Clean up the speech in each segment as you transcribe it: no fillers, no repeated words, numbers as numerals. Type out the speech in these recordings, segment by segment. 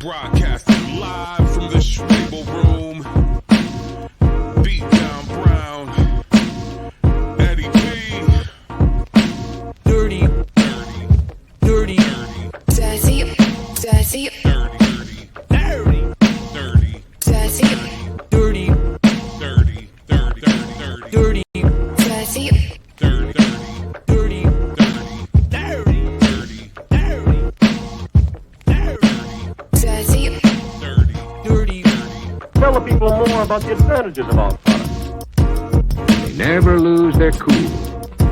Broadcasting live from the Schwebel room. Beat down Brown. Eddie B. Dirty. Dirty. Dirty. Dirty. Dirty. Dirty. Dirty. Dirty. Dirty. Dirty. Dirty. Dirty. Dirty. Dirty. Dirty. Dirty. Tell the people more about the advantages of our product. They never lose their cool.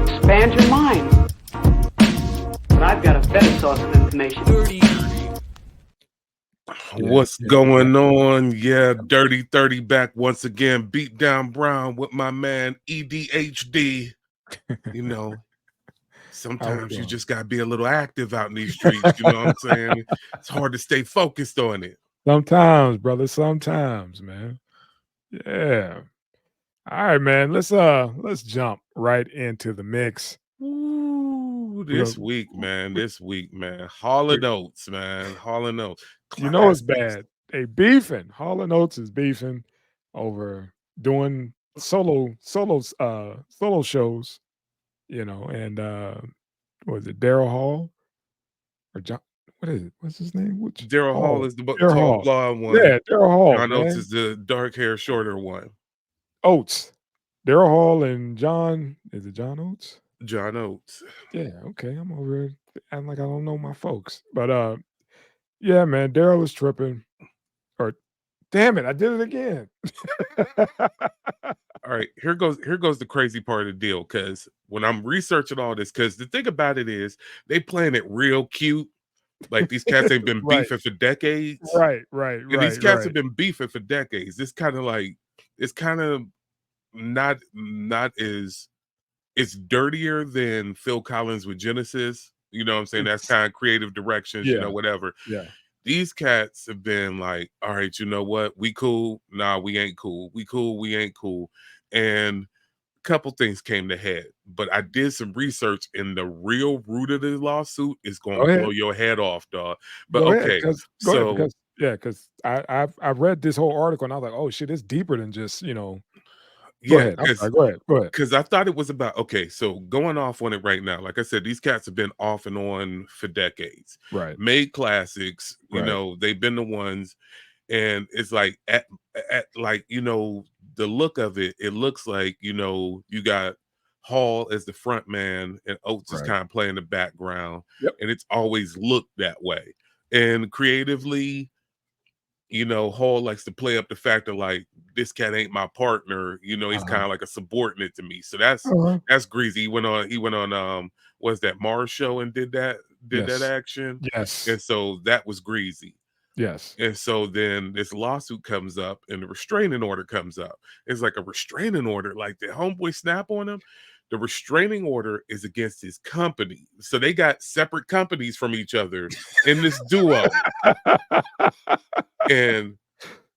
Expand your mind. But I've got a better source of information. Dirty. What's going on? Yeah, Dirty 30 back once again. Beat down Brown with my man EDHD. You know, sometimes you just gotta be a little active out in these streets. You know what I'm saying? It's hard to stay focused on it. Sometimes, brother. Sometimes, man. Yeah. All right, man. Let's jump right into the mix. Ooh, this week, man. Hall Oates, man. Hall Oates. You know it's bad. They beefing. Hall Oates is beefing over doing solo shows, you know, and was it Daryl Hall or John? What is it? What's his name? Daryl Hall is the Daryl tall Hall. blonde one. Yeah, Daryl Hall. John Oates man. is the dark hair, shorter one. Oates. Daryl Hall and John. Is it John Oates? John Oates. Yeah, okay. I'm over here acting like I don't know my folks. But yeah, man, Daryl is tripping. Or damn it, I did it again. All right, here goes the crazy part of the deal. Because when I'm researching all this, because the thing about it is they playing it real cute. Like these cats ain't been Right. beefing for decades. Right. And these cats have been beefing for decades. It's kind of like not as it's dirtier than Phil Collins with Genesis. You know what I'm saying? That's kind of creative directions, you know, Yeah. whatever. Yeah. These cats have been like, all right, you know what? We cool. Nah, we ain't cool. We cool. We ain't cool. And a couple things came to head. But I did some research, and the real root of the lawsuit is going to blow your head off, dog. But Go ahead, okay, because I've read this whole article and I was like, oh shit, it's deeper than just, you know. Go ahead. I'm sorry, go ahead. Because I thought it was about, okay, so going off on it right now, like I said, these cats have been off and on for decades. Right. Made classics, you Right. know, they've been the ones, and it's like at like, you know, the look of it, it looks like, you know, you got Hall as the front man and Oates is Right. kind of playing the background. Yep. And it's always looked that way. And creatively, you know, Hall likes to play up the fact that like this cat ain't my partner. You know, he's kind of like a subordinate to me. So that's greasy. He went on what's that Mars show and did that action. Yes. And so that was greasy. Yes. And so then this lawsuit comes up and the restraining order comes up. It's like a restraining order, like the homeboy snap on him. The restraining order is against his company. So they got separate companies from each other in this duo. And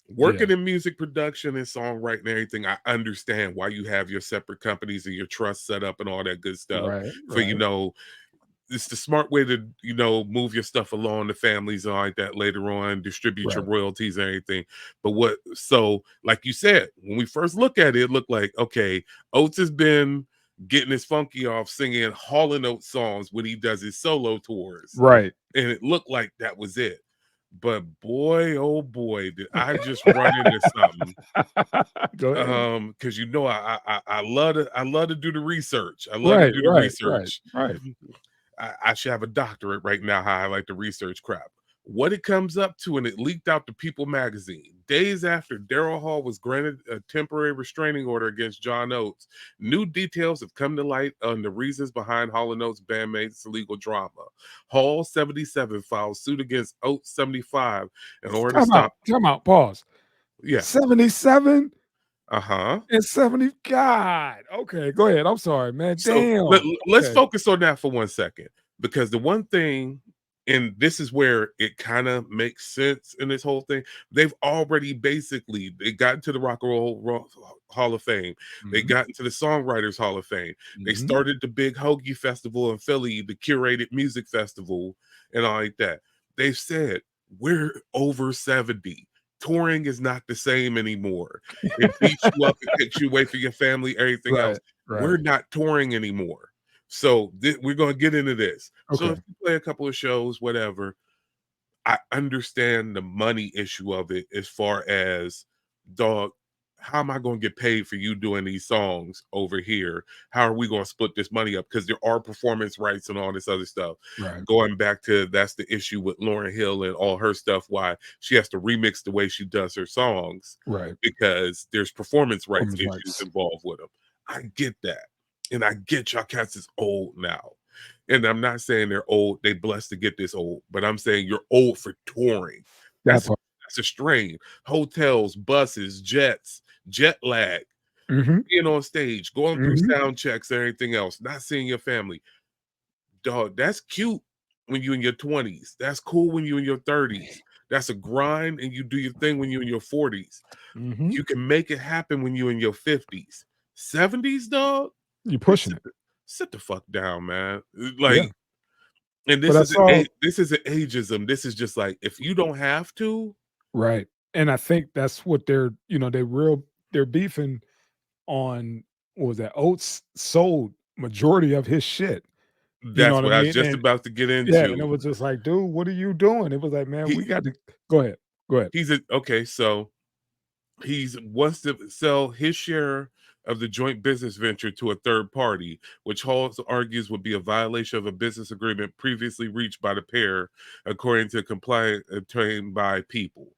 working in music production and songwriting and everything, I understand why you have your separate companies and your trust set up and all that good stuff. For, you know, it's the smart way to, you know, move your stuff along the families and all like that later on, distribute your royalties and everything. But so like you said, when we first look at it, it looked like, okay, Oates has been getting his funky off singing Hall & Oates songs when he does his solo tours. Right. And it looked like that was it. But boy, oh boy, did I just run into something. Go ahead. Because you know I love to do the research. I love to do the research. Right. I should have a doctorate right now how I like to research crap. What it comes up to, and it leaked out to People magazine days after Daryl Hall was granted a temporary restraining order against John Oates. New details have come to light on the reasons behind Hall & Oates bandmates' legal drama. Hall 77 filed suit against Oates 75 in order to stop. Come out. Pause. Yeah. 77. And 70. God. Okay, go ahead. I'm sorry, man. So Damn. let's focus on that for 1 second, because the one thing, and this is where it kind of makes sense in this whole thing. They've already they got into the Rock and Roll Hall of Fame. They got into the Songwriters Hall of Fame. They started the big Hoagie Festival in Philly, the curated music festival, and all like that. They've said, we're over 70. Touring is not the same anymore. It beats you up, it takes you away from your family, everything else. We're not touring anymore. So we're going to get into this. So Okay. if you play a couple of shows, whatever, I understand the money issue of it as far as, dog, how am I going to get paid for you doing these songs over here? How are we going to split this money up? Because there are performance rights and all this other stuff. Right. Going back to, that's the issue with Lauryn Hill and all her stuff, why she has to remix the way she does her songs. Right. Because there's performance rights Performance issues rights. involved with them. I get that. And I get y'all cats is old now. And I'm not saying they're old, they blessed to get this old, but I'm saying you're old for touring. That That's a strain. Hotels, buses, jets, jet lag, being on stage, going through sound checks and everything else, not seeing your family. Dog, that's cute when you in your 20s. That's cool when you in your 30s. That's a grind, and you do your thing when you in your 40s. You can make it happen when you in your 50s. 70s, dog, you pushing it. Sit the fuck down, man. Like, and But this isn't ageism. This is just like, if you don't have to, right. And I think that's what they're beefing on. What was that? Oates sold majority of his shit. You know that's what I what I was mean? just And about to get yeah, and it into. was just like, dude, what are you doing? It was like, man, we got to go ahead. Go ahead. Okay, so he wants to sell his share of the joint business venture to a third party, which Hall argues would be a violation of a business agreement previously reached by the pair, according to complaint obtained by People.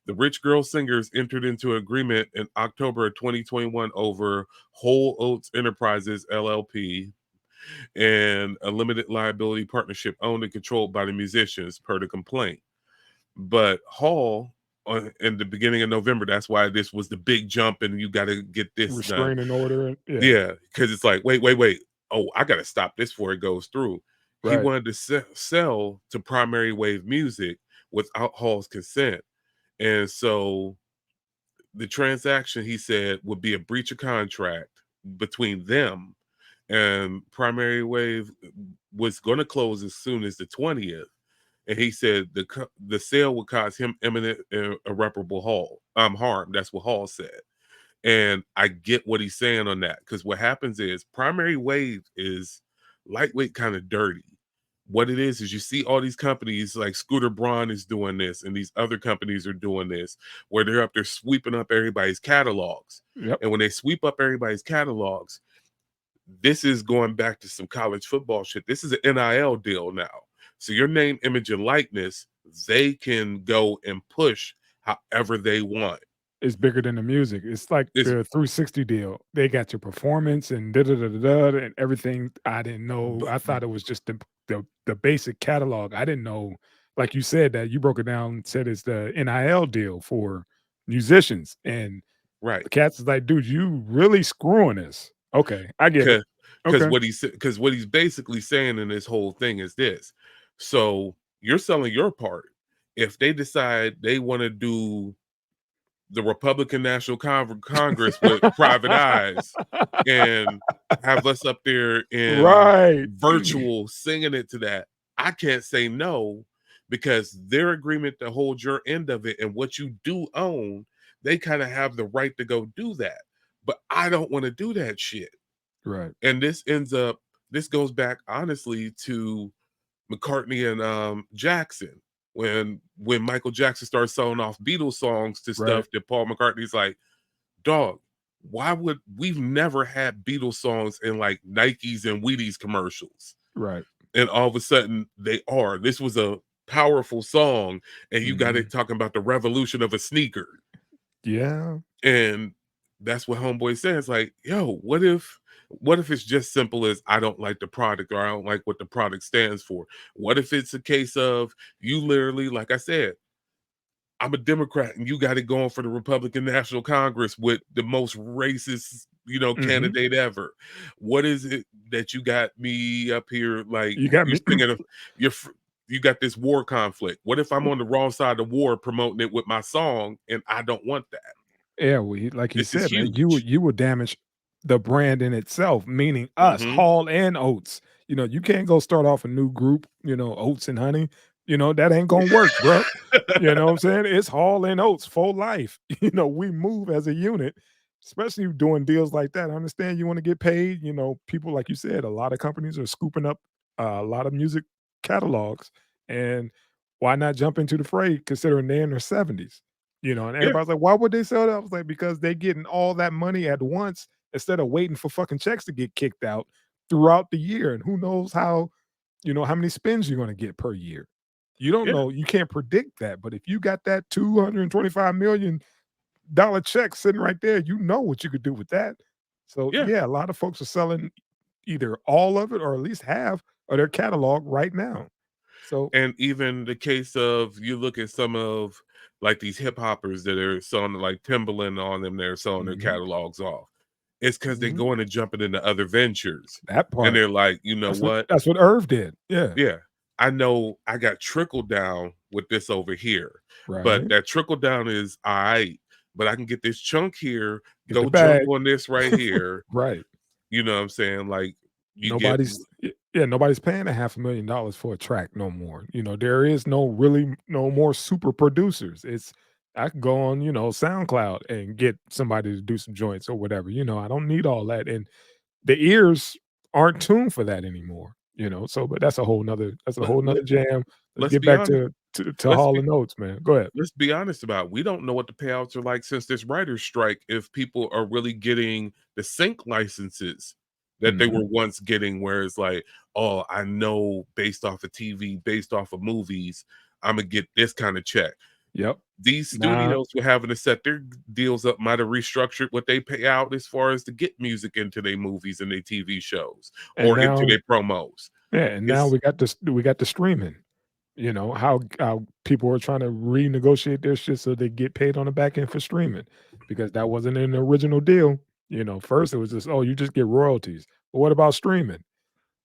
The Rich Girl Singers entered into an agreement in October of 2021 over Hall Oates Enterprises LLP and a limited liability partnership owned and controlled by the musicians, per the complaint. But Hall, in the beginning of November, that's why this was the big jump, and you got to get this done. Restraining order. And, Yeah, because it's like, wait. Oh, I got to stop this before it goes through. He wanted to sell to Primary Wave Music without Hall's consent. And so the transaction, he said, would be a breach of contract between them, and Primary Wave was going to close as soon as the 20th. And he said the sale would cause him imminent irreparable harm. That's what Hall said. And I get what he's saying on that, because what happens is Primary Wave is lightweight, kind of dirty. What it is you see all these companies like Scooter Braun is doing this, and these other companies are doing this, where they're up there sweeping up everybody's catalogs. And when they sweep up everybody's catalogs, this is going back to some college football shit. This is an NIL deal now. So your name, image, and likeness, they can go and push however they want. It's bigger than the music. It's like the 360 deal. They got your performance and and everything. I didn't know. I thought it was just the basic catalog. I didn't know, like you said, that you broke it down and said it's the NIL deal for musicians. And the cats is like, dude, you really screwing this. Okay, I get it. Because what he's basically saying in this whole thing is this. So you're selling your part. If they decide they want to do the Republican National Congress with private eyes and have us up there in virtual singing it to that, I can't say no, because their agreement to hold your end of it and what you do own, they kind of have the right to go do that. But I don't want to do that shit. Right. And this goes back honestly to McCartney and Jackson. When Michael Jackson started selling off Beatles songs to stuff that Paul McCartney's like, dog, we've never had Beatles songs in like Nikes and Wheaties commercials. Right. And all of a sudden this was a powerful song, and you got it talking about the revolution of a sneaker. Yeah. And that's what Homeboy says. Like, yo, what if it's just simple as, I don't like the product, or I don't like what the product stands for? What if it's a case of you literally, like I said, I'm a Democrat and you got it going for the Republican National Congress with the most racist, candidate ever. What is it that you got me up here like you got me thinking of you got this war conflict? What if I'm on the wrong side of war promoting it with my song and I don't want that? Yeah, well, like you said, man, huge. you would damage the brand in itself, meaning us, Hall and Oates. You can't go start off a new group, Oates and Honey. That ain't gonna work, bro. You know what I'm saying? It's Hall and Oates for life. We move as a unit, especially doing deals like that. I understand you want to get paid. People, like you said, a lot of companies are scooping up a lot of music catalogs, and why not jump into the fray considering they're in their 70s? And Yeah, everybody's like, why would they sell that? I was like, because they're getting all that money at once instead of waiting for fucking checks to get kicked out throughout the year. And who knows how many spins you're going to get per year. You don't yeah, know. You can't predict that. But if you got that $225 million check sitting right there, you know what you could do with that. So yeah. yeah, a lot of folks are selling either all of it or at least half of their catalog right now. So And even the case of you look at some of like these hip hoppers that are selling like Timberland on them, they're selling their mhm, catalogs off. It's because they're mhm, going and jumping into other ventures. that And part. they're like, you know That's what what? that's what Irv did. Yeah. Yeah, I know I got trickled down with this over here, but Right. that trickle down is all right, but I can get this chunk here, Get the go jump bag. on this right here. Right. You know what I'm saying? Like you get Nobody's paying $500,000 for a track no more. There is no more super producers. I can go on, SoundCloud and get somebody to do some joints or whatever. I don't need all that. And the ears aren't tuned for that anymore. So but that's a let, whole let, nother jam. Let's let's get be back honest. to Let's Hall be and Oates, man. Go ahead. let's be honest about it. We don't know what the payouts are like since this writer's strike if people are really getting the sync licenses that they Mhm. were once getting, where it's like, oh, I know based off of TV, based off of movies, I'm gonna get this kind of check. Yep. These Nah, studios were having to set their deals up, might have restructured what they pay out as far as to get music into their movies and their TV shows and or into now their promos. yeah, and now It's we got the streaming. How people are trying to renegotiate their shit so they get paid on the back end for streaming because that wasn't in the original deal. First it was just, oh, you just get royalties. But what about streaming?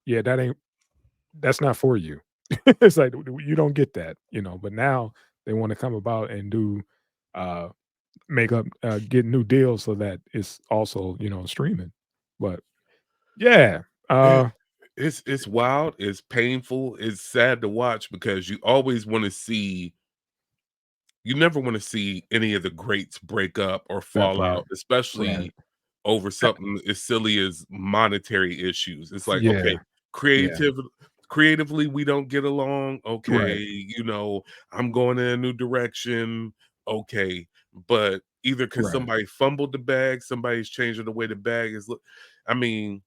Yeah, that's not for you. It's like you don't get that. But now they want to come about and do uh get new deals so that it's also, streaming. But yeah, man, uh it's wild, it's painful, it's sad to watch because you always want to see you never want to see any of the greats break up or that fall part. out, Right. especially over Uh, something as silly as monetary issues. It's like, Yeah, okay, yeah. creative creatively we don't get along. Okay, Right. I'm going in a new direction. Okay, but either because Right. somebody fumbled the bag, somebody's changing the way the bag is look. I mean,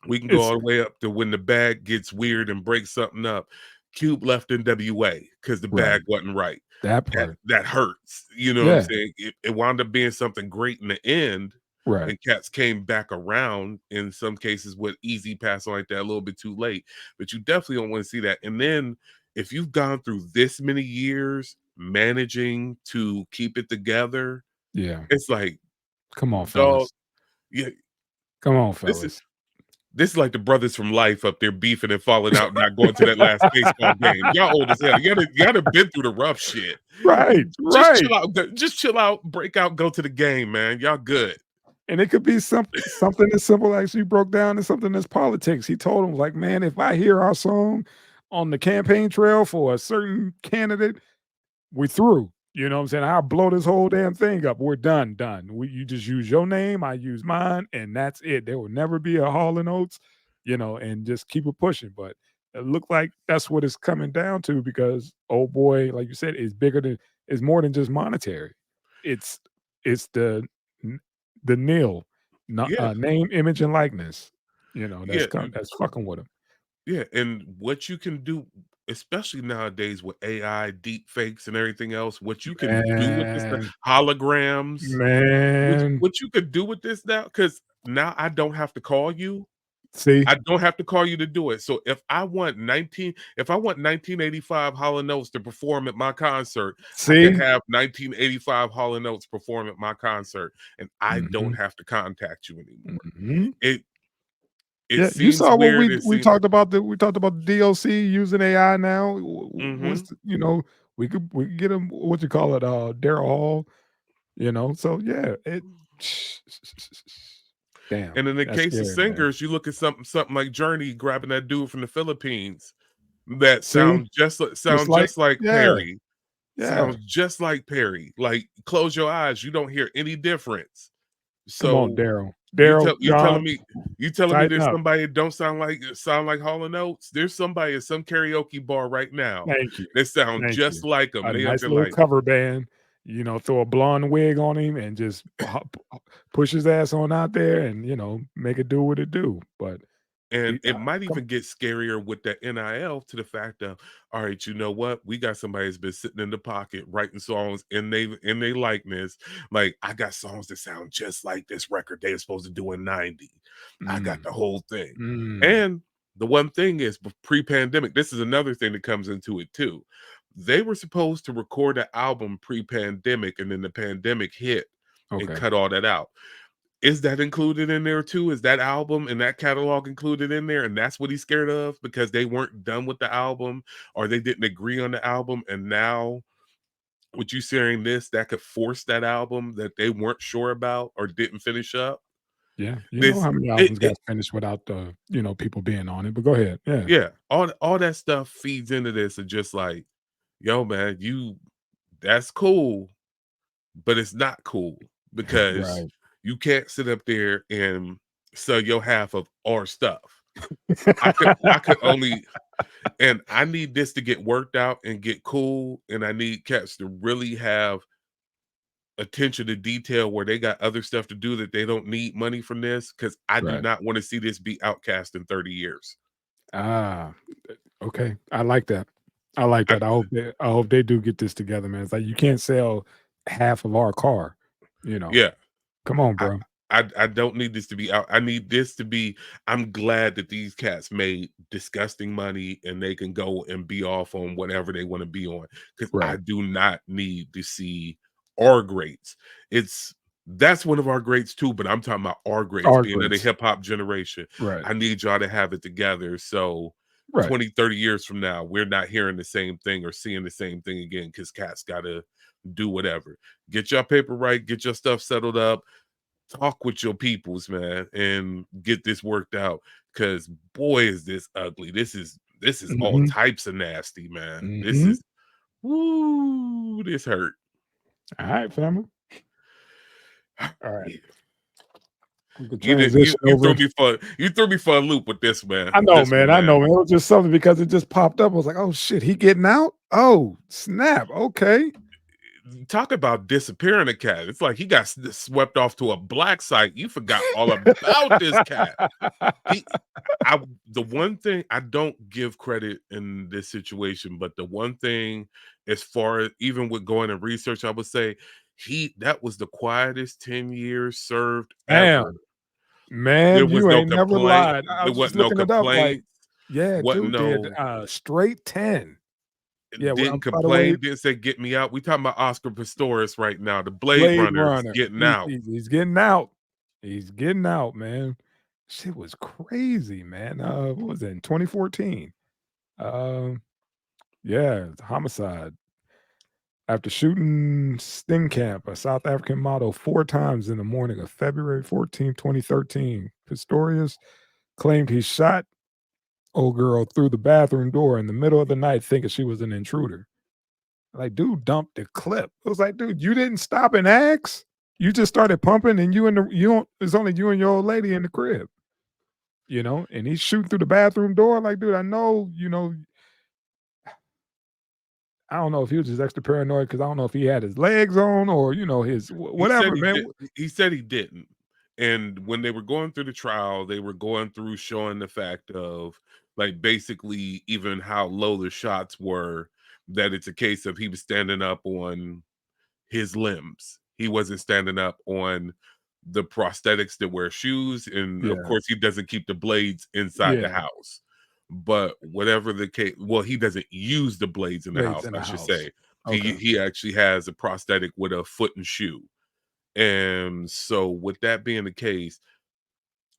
we can go It's all the way up to when the bag gets weird and breaks something up. Cube left NWA because the right. bag wasn't right. That That part. that hurts. You know what I'm Yeah. saying? It wound up being something great in the end, Right. and cats came back around in some cases with easy pass on like that a little bit too late. But you definitely don't want to see that. And then if you've gone through this many years managing to keep it together, Yeah. it's like, Come on, dog, fellas. yeah, Come on, this is fellas. this is like the brothers from Life up there beefing and falling out, not going to that last baseball game. Y'all old as hell. You gotta been through the rough shit. Right. Just Right. chill out. Just chill out, break out, go to the game, man. Y'all good. And it could be something as simple as you broke down to something as politics. He told him, like, man, if I hear our song on the campaign trail for a certain candidate, we through. You know what I'm saying? I'll blow this whole damn thing up. We're done. You just use your name, I use mine, and that's it. There will never be a Hall and Oates, and just keep it pushing. But it looked like that's what it's coming down to because oh boy, like you said, is more than just monetary. It's it's n- the nil, Yeah, name, image, and likeness. yeah, That's fucking with him. yeah. And what you can do, especially nowadays with AI, deep fakes, and everything else, what you can do with this stuff, Man, holograms, man. what you could do with this now, because now I don't have to call you. See, I don't have to call you to do it. So if I want 1985 Hall& Oates to perform at my concert, I can see. have 1985 Hall& Oates perform at my concert, and I don't Mhm. have to contact you anymore. Mhm. It it Yeah, you seems saw what weird. we It we seems talked about we talked about the DLC using AI now. What's hmm we could get him what you call it, Daryl Hall, So yeah, it damn, And in the that's case of scary, man. singers, you look at something like Journey grabbing that dude from the Philippines. that See? sound just like yeah, Perry. yeah. Sounds just like Perry. Like, close your eyes, you don't hear any difference. Come on, So Daryl. Daryl, you telling John, me tighten there's up. somebody that don't sound like Hall Oates? There's somebody at some karaoke bar right now Thank you. that sound Thank just you. like them. A They up nice there little like, cover band, throw a blonde wig on him and just push his ass on out there and, make it do what it do. But and he, it might come even get scarier with that NIL to the fact of, all right, you know what? We got somebody that's been sitting in the pocket writing songs in they likeness. Like, I got songs that sound just like this record they were supposed to do in 90. I got mm, the whole thing. mm, And the one thing is, pre-pandemic, this is another thing that comes into it too. They were supposed to record an album pre-pandemic, and then the pandemic hit and okay. cut all that out. Is that included in there too? Is that album and that catalog included in there? And that's what he's scared of because they weren't done with the album or they didn't agree on the album. And now, with you sharing this, that could force that album that they weren't sure about or didn't finish up. Yeah. You know This, how many it, albums got it finished without the, people being on it. But go ahead. Yeah. yeah, all that stuff feeds into this and just like, yo, man, that's cool, but it's not cool because Right. you can't sit up there and sell your half of our stuff. I could only, and I need this to get worked out and get cool, and I need cats to really have attention to detail where they got other stuff to do that they don't need money from this because I do Right. not want to see this be outcast in 30 years. Ah, okay. I like that. I like I, that. I hope they do get this together, man. It's like you can't sell half of our car, you know. yeah, Come on, I, bro. I don't need this to be out. I need this to be. I'm glad that these cats made disgusting money and they can go and be off on whatever they want to be on. Because I Right. do not need to see our greats. That's one of our greats too, but I'm talking about our greats Our being in the grace. hip hop generation. Right. I need y'all to have it together. So Right. 20, 30 years from now, we're not hearing the same thing or seeing the same thing again because cats gotta do whatever. Get your paper right, get your stuff settled up, talk with your peoples, man, and get this worked out. Cause boy, is this ugly. This is all Mhm. types of nasty, man. This Mhm. is woo, this hurt. All right, family. All right. We can You did transition over. you threw me for a loop with this, man. I know, This man. one, I know, man. man. It was just something because it just popped up. I was like, oh shit, he getting out? Oh, snap. Okay. Talk about disappearing a cat. It's like he got swept off to a black site. You forgot all about this cat. He I The one thing I don't give credit in this situation, but the one thing as far as even with going and research, I would say that was the quietest 10 years served ever. Damn. There Man, was you no ain't never complaint. lied. I There was just wasn't no looking it up like, complaints. yeah, Wasn't dude did no straight 10. Yeah, well, didn't by the way, complain, didn't say get me out. We talking about Oscar Pistorius right now, the Blade Blade Runner's Runner. getting He's out. he's he's getting out. He's getting out, man. Shit was crazy, man. What was that in 2014? Um, yeah, it's a homicide. After shooting Sting Camp, a South African model, 4 times in the morning of February 14, 2013, Pistorius claimed he shot old girl through the bathroom door in the middle of the night thinking she was an intruder. Like, dude dumped the clip. It was like, dude, you didn't stop and ask. You just started pumping, and it's only you and your old lady in the crib, and he's shooting through the bathroom door. Like, dude, I know, I don't know if he was just extra paranoid because I don't know if he had his legs on or, his He said whatever, he man. did. He said he didn't. And when they were going through the trial, they were going through showing the fact of like basically even how low the shots were, that it's a case of he was standing up on his limbs. He wasn't standing up on the prosthetics that wear shoes. And of Yeah, course, he doesn't keep the blades inside the yeah, house. But whatever the case, well, he doesn't use the blades in the blades house, in I the should house. say. He Okay. he actually has a prosthetic with a foot and shoe. And so, with that being the case,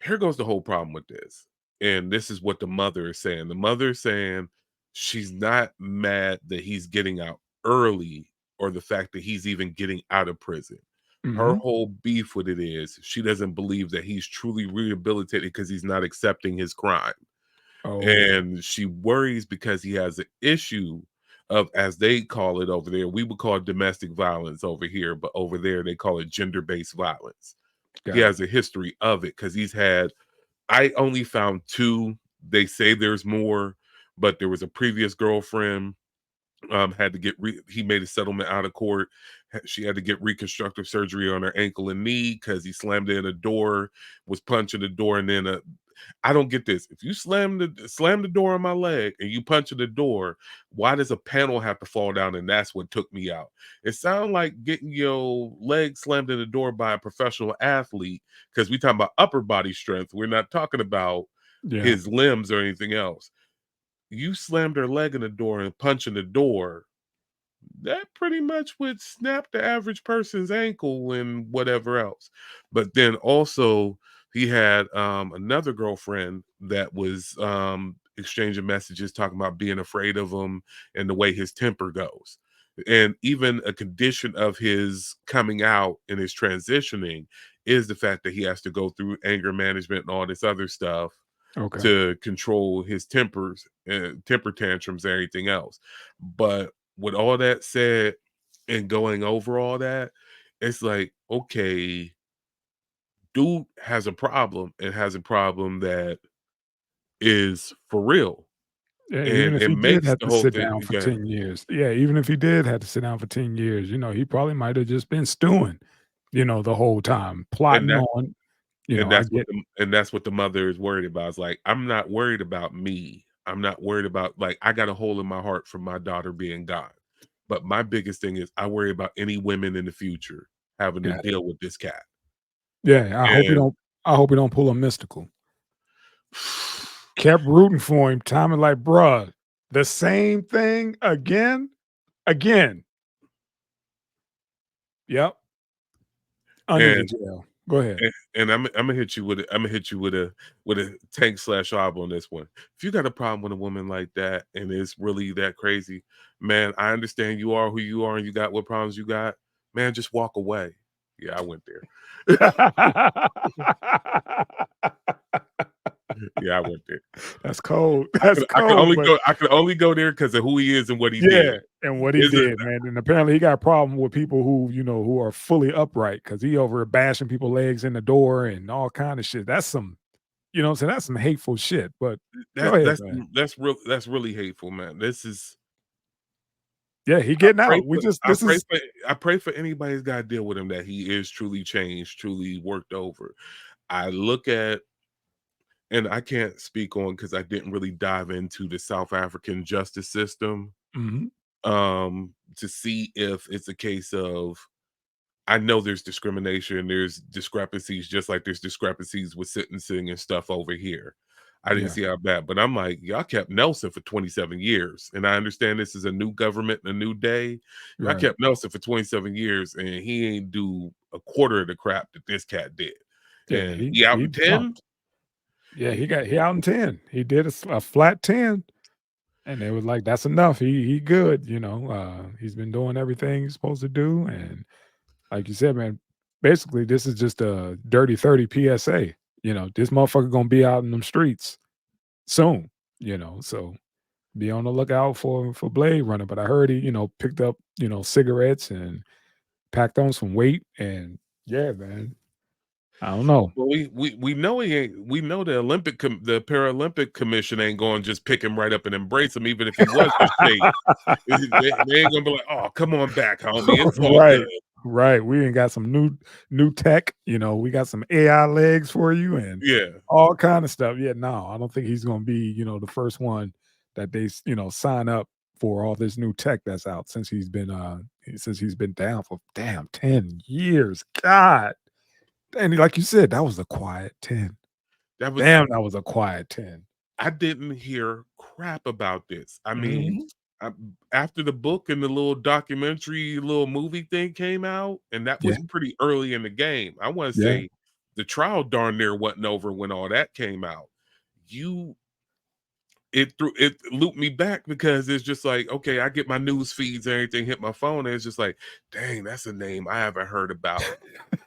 here goes the whole problem with this. And this is what the mother is saying. The mother is saying she's not mad that he's getting out early or the fact that he's even getting out of prison. Her Mhm. whole beef with it is she doesn't believe that he's truly rehabilitated because he's not accepting his crime. Oh, and she worries because he has an issue of, as they call it over there, we would call it domestic violence over here, but over there they call it gender-based violence. He got it. has a history of it because he's had, I only found 2. They say there's more, but there was a previous girlfriend, had to get he made a settlement out of court. She had to get reconstructive surgery on her ankle and knee because he slammed in a door, was punching the door, and then I don't get this. If you slam the door on my leg and you punch the door, why does a panel have to fall down? And that's what took me out. It sounds like getting your leg slammed in the door by a professional athlete, because we talking about upper body strength. We're not talking about his limbs or anything else. You slammed her leg in the door and punching the door, that pretty much would snap the average person's ankle and whatever else. But then also he had another girlfriend that was exchanging messages talking about being afraid of him and the way his temper goes. And even a condition of his coming out and his transitioning is the fact that he has to go through anger management and all this other stuff to control his temper tantrums and everything else. But with all that said, and going over all that, it's like, okay, dude has a problem, and has a problem that is for real. Yeah, even And if it he did makes have the to whole sit thing down for okay. 10 years. Yeah, even if he did have to sit down for 10 years, he probably might have just been stewing, the whole time, And plotting that on, and I that's what get the mother is worried about. It's like, I'm not worried about me. I'm not worried about, like, I got a hole in my heart from my daughter being gone. But my biggest thing is I worry about any women in the future having to got it. deal with this cat. Yeah, And I hope he don't pull a mystical. Kept rooting for him, timing like, bruh, the same thing again, again. Yep, under the and jail. Go ahead. and I'm gonna hit you with a tank slash ob on this one. If you got a problem with a woman like that and it's really that crazy, man, I understand you are who you are and you got what problems you got. Man, just walk away. Yeah, I went there. Yeah, I went there. That's cold. That's cold, but I could only go there because of who he is and what he did. yeah, and what he Is it did, man, and apparently he got a problem with people who are fully upright because he over bashing people's legs in the door and all kind of shit. That's some, what I'm saying? That's some hateful shit. But go that ahead, man. that's really hateful, man. This is Yeah, he I getting pray out. We for just this is I pray for anybody who's got to deal with him that he is truly changed, truly worked over. I look at, and I can't speak on because I didn't really dive into the South African justice system Mhm. to see if it's a case of, I know there's discrimination, there's discrepancies, just like there's discrepancies with sentencing and stuff over here. I didn't Yeah, see how bad, but I'm like, y'all kept Nelson for 27 years. And I understand this is a new government and a new day. Y'all right. kept Nelson for 27 years and he ain't do a quarter of the crap that this cat did. Yeah, And he he out he in 10? jumped. Yeah, he out in 10. He did a flat 10, and they was like, "That's enough. He good." He's been doing everything he's supposed to do, and like you said, man, basically this is just a dirty 30 PSA. This motherfucker gonna be out in them streets soon. So be on the lookout for Blade Runner. But I heard he, picked up, cigarettes and packed on some weight, and yeah, man, I don't know. Well, we know he ain't. We know the the Paralympic Commission ain't going to just pick him right up and embrace him, even if he was in shape. They ain't gonna be like, "Oh, come on back, homie. It's all good." Right, right. We ain't got some new tech. We got some AI legs for you and Yeah. all kind of stuff. Yeah, no, I don't think he's gonna be, the first one that they sign up for all this new tech that's out since he's been down for damn 10 years. God. And like you said, that was a quiet 10. That was Damn, that was a quiet 10. I didn't hear crap about this. I mean, Mhm. I, after the book and the little documentary, little movie thing came out, and that Yeah, was pretty early in the game. I want to yeah. say the trial darn near wasn't over when all that came out. You it looped me back because it's just like, okay, I get my news feeds and everything hit my phone, and it's just like, dang, that's a name I haven't heard about.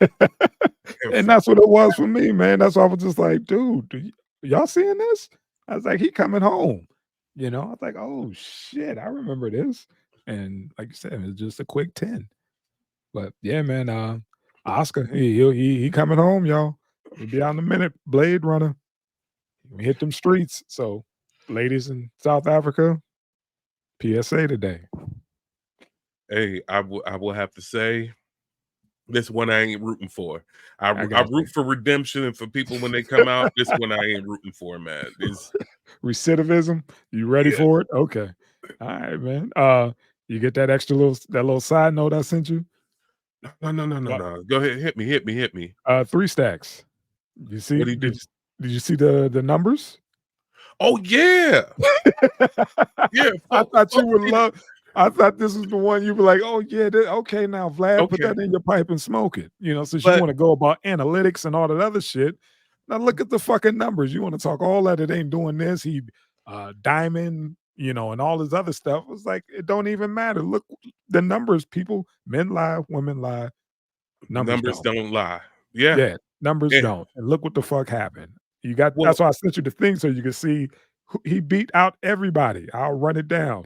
And And that's what it was for me, man. That's why I was just like, dude, y'all seeing this? I was like, he coming home. I was like, oh shit, I remember this. And like you said, it was just a quick 10. But yeah, man, Oscar, he coming home, y'all. He'll be out in a minute. Blade Runner. We hit them streets. So, ladies in South Africa, PSA today. Hey, I will have to say, this one I ain't rooting for. I got root for redemption and for people when they come out. This one I ain't rooting for, man. This Recidivism. You ready for it? Okay. All right, man. You get that extra little side note I sent you? no. Go ahead, hit me. 3 stacks. You see? What he do? Did you see the numbers? Oh yeah, yeah. I thought you would love. I thought this was the one you were like, oh yeah, okay. Now Vlad, put that in your pipe and smoke it. Since you want to go about analytics and all that other shit. Now look at the fucking numbers. You want to talk all that? It ain't doing this. He diamond, and all this other stuff. It's like it don't even matter. Look, the numbers, people, men lie, women lie. Numbers don't lie. Yeah, numbers don't. And look what the fuck happened. You got that's why I sent you the thing so you can see he beat out everybody. I'll run it down.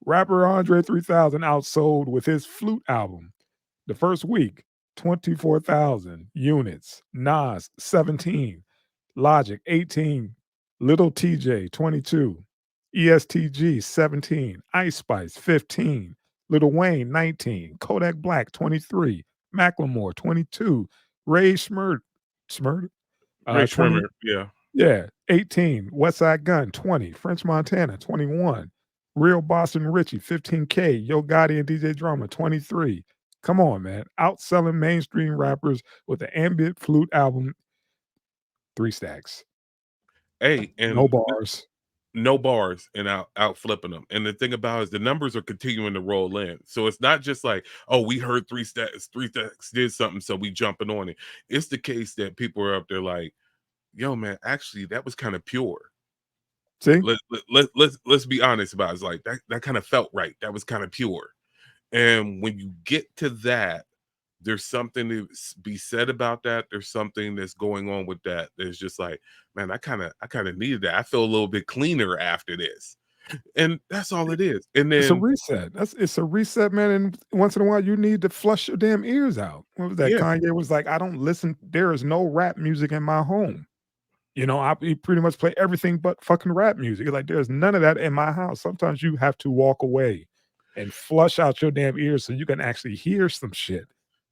Rapper Andre 3000 outsold with his Flute album. The first week, 24,000 units. Nas 17, Logic 18, Little TJ 22, ESTG 17, Ice Spice 15, Lil Wayne 19, Kodak Black 23, Macklemore 22, Ray Schmurd, Ray 20, Schmurd, yeah, 18, Westside Gun 20, French Montana 21, Real Boston Richie 15K, Yo Gotti and DJ Drama 23. Come on, man, outselling mainstream rappers with the ambient flute album. 3 stacks. Hey, and no bars. No bars, and out flipping them. And the thing about it is the numbers are continuing to roll in. So it's not just like, oh, we heard 3 stacks did something, so we jumping on it. It's the case that people are up there like, yo, man, actually, that was kind of pure. See? Let's be honest about it. It's like that kind of felt right. That was kind of pure. And when you get to that, there's something to be said about that. There's something that's going on with that. There's just like, man, I kind of needed that. I feel a little bit cleaner after this. And that's all it is. And then it's a reset. It's a reset, man. And once in a while, you need to flush your damn ears out. What was that? Yeah. Kanye was like, I don't listen. There is no rap music in my home. He pretty much play everything but fucking rap music. Like, there's none of that in my house. Sometimes you have to walk away and flush out your damn ears so you can actually hear some shit.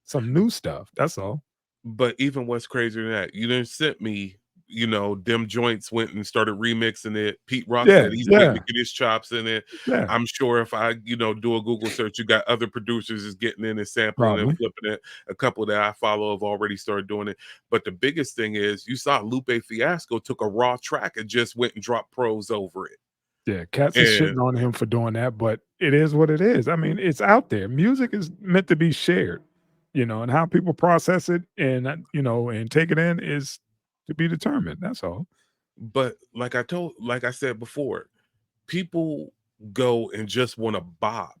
Some new stuff. That's all. But even what's crazier than that, you didn't sent me, them joints went and started remixing it. Pete Rock said he's getting to get his chops in it. Yeah. I'm sure if I, do a Google search, you got other producers is getting in and sampling and flipping it. A couple that I follow have already started doing it. But the biggest thing is you saw Lupe Fiasco took a raw track and just went and dropped pros over it. Yeah, cats are shitting on him for doing that, but it is what it is. I mean, it's out there. Music is meant to be shared. And how people process it and, and take it in is to be determined. That's all. But like I said before, people go and just want to bop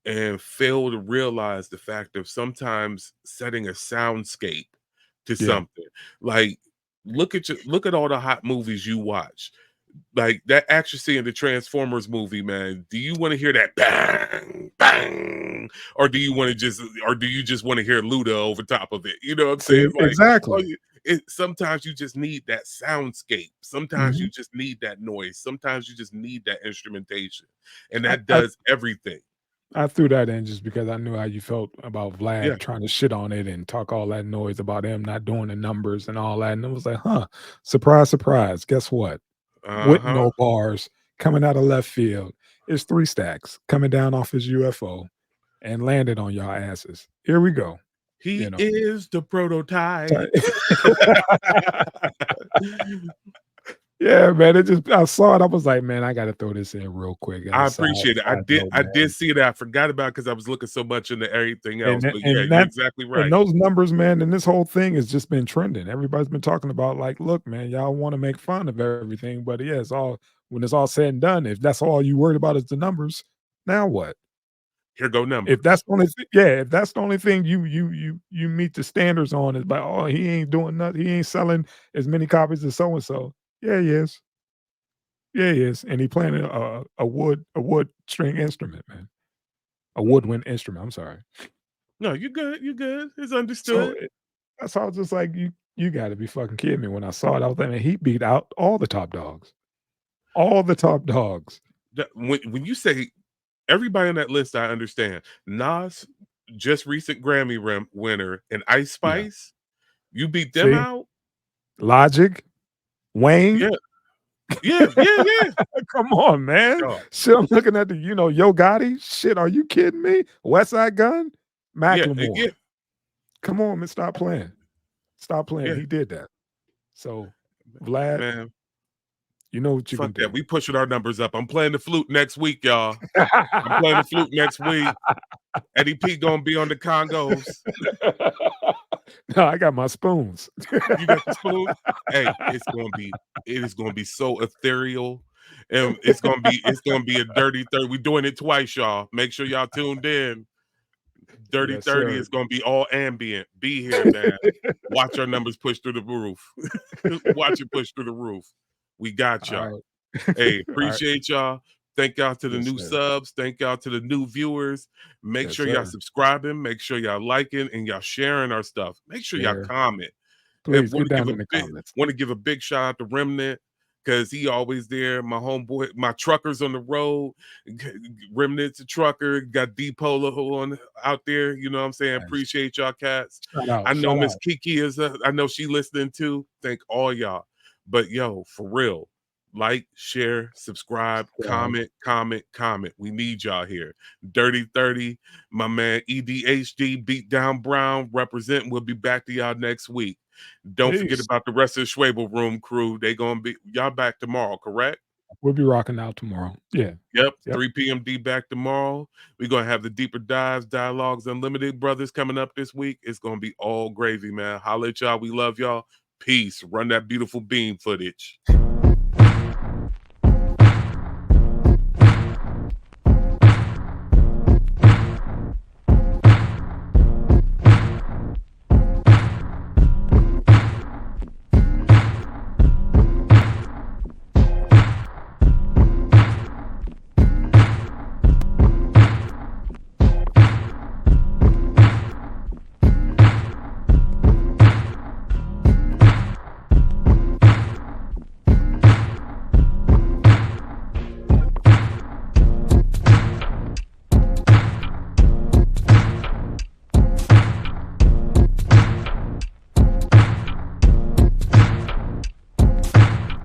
and fail to realize the fact of sometimes setting a soundscape to something. Like, look at all the hot movies you watch. Like that accuracy in the Transformers movie, man. Do you want to hear that bang, bang, or do you just want to hear Luda over top of it? You know what I'm saying? Like, exactly. Sometimes you just need that soundscape. Sometimes you just need that noise. Sometimes you just need that instrumentation, and that does everything. I threw that in just because I knew how you felt about Vlad trying to shit on it and talk all that noise about him not doing the numbers and all that. And it was like, surprise, surprise. Guess what? With no bars, coming out of left field. It's 3 stacks coming down off his UFO and landed on y'all asses. Here we go. He is the prototype. Yeah, man. I saw it. I was like, man, I got to throw this in real quick. I appreciate it. I did see that. I forgot about it because I was looking so much into everything else. But you're exactly right. And those numbers, man, and this whole thing has just been trending. Everybody's been talking about, like, look, man, y'all want to make fun of everything, but it's all when it's all said and done. If that's all you worried about is the numbers, now what? Here go numbers. If that's the only if that's the only thing you meet the standards on is by, oh, he ain't doing nothing, he ain't selling as many copies as so and so. Yeah, he is. Yeah, he is, and he playing a wood string instrument, man. A woodwind instrument, I'm sorry. No, you good. You good. It's So, understood. that's why I was just like, "You gotta be fucking kidding me." When I saw it, I was like, "Man, he beat out all the top dogs." All the top dogs. When you say everybody on that list, I understand. Nas, just recent Grammy winner, and Ice Yeah. Spice, you beat them See? out? Logic, Wayne. Yeah. Yeah, yeah, yeah. Come on, man. Dog. Shit, I'm looking at Yo Gotti. Shit, are you kidding me? Westside Gun? Yeah, Macklemore. yeah, Come on, man, stop playing. Stop playing. yeah. He did that. So, Vlad, Man, you know what you can fuck that. do. We pushing our numbers up. I'm playing the flute next week, y'all. I'm playing the flute next week. Eddie P gonna be on the Congos. No, I got my spoons. You got the spoon? Hey, it is gonna be so ethereal. And it's gonna be a dirty 30. We doing it twice, y'all. Make sure y'all tuned in. Dirty Yes, 30 sir. is gonna be all ambient. Be here, man. Watch our numbers push through the roof. Watch it push through the roof. We got All y'all. right. Hey, All right. appreciate y'all. Thank y'all to the Yes, new sir. subs. Thank y'all to the new viewers. Make Yes, sure y'all sir. subscribing. Make sure y'all liking and y'all sharing our stuff. Make sure y'all Share. comment. And Please get down in the comments. want to give a big shout out to Remnant because he always there. My homeboy, my truckers on the road. Remnant's a trucker. Got D Polo on out there. You know what I'm saying? Nice. Appreciate y'all cats. Shout out. I know Shout Miss out. Kiki is. I know she listening too. Thank all y'all. But yo, for real, like, share, subscribe, Subscribe. comment. We need y'all here. Dirty 30, my man EDHD, Beat Down Brown, represent. We'll be back to y'all next week. Don't forget Peace. about the rest of the Schwebel Room crew. They gonna be y'all back tomorrow, correct? We'll be rocking out tomorrow. Yeah. Yep, Yep. 3 p.m. D back tomorrow. We're gonna have the Deeper Dives, Dialogues Unlimited brothers coming up this week. It's gonna be all gravy, man. Holla at y'all. We love y'all. Peace. Run that beautiful beam footage.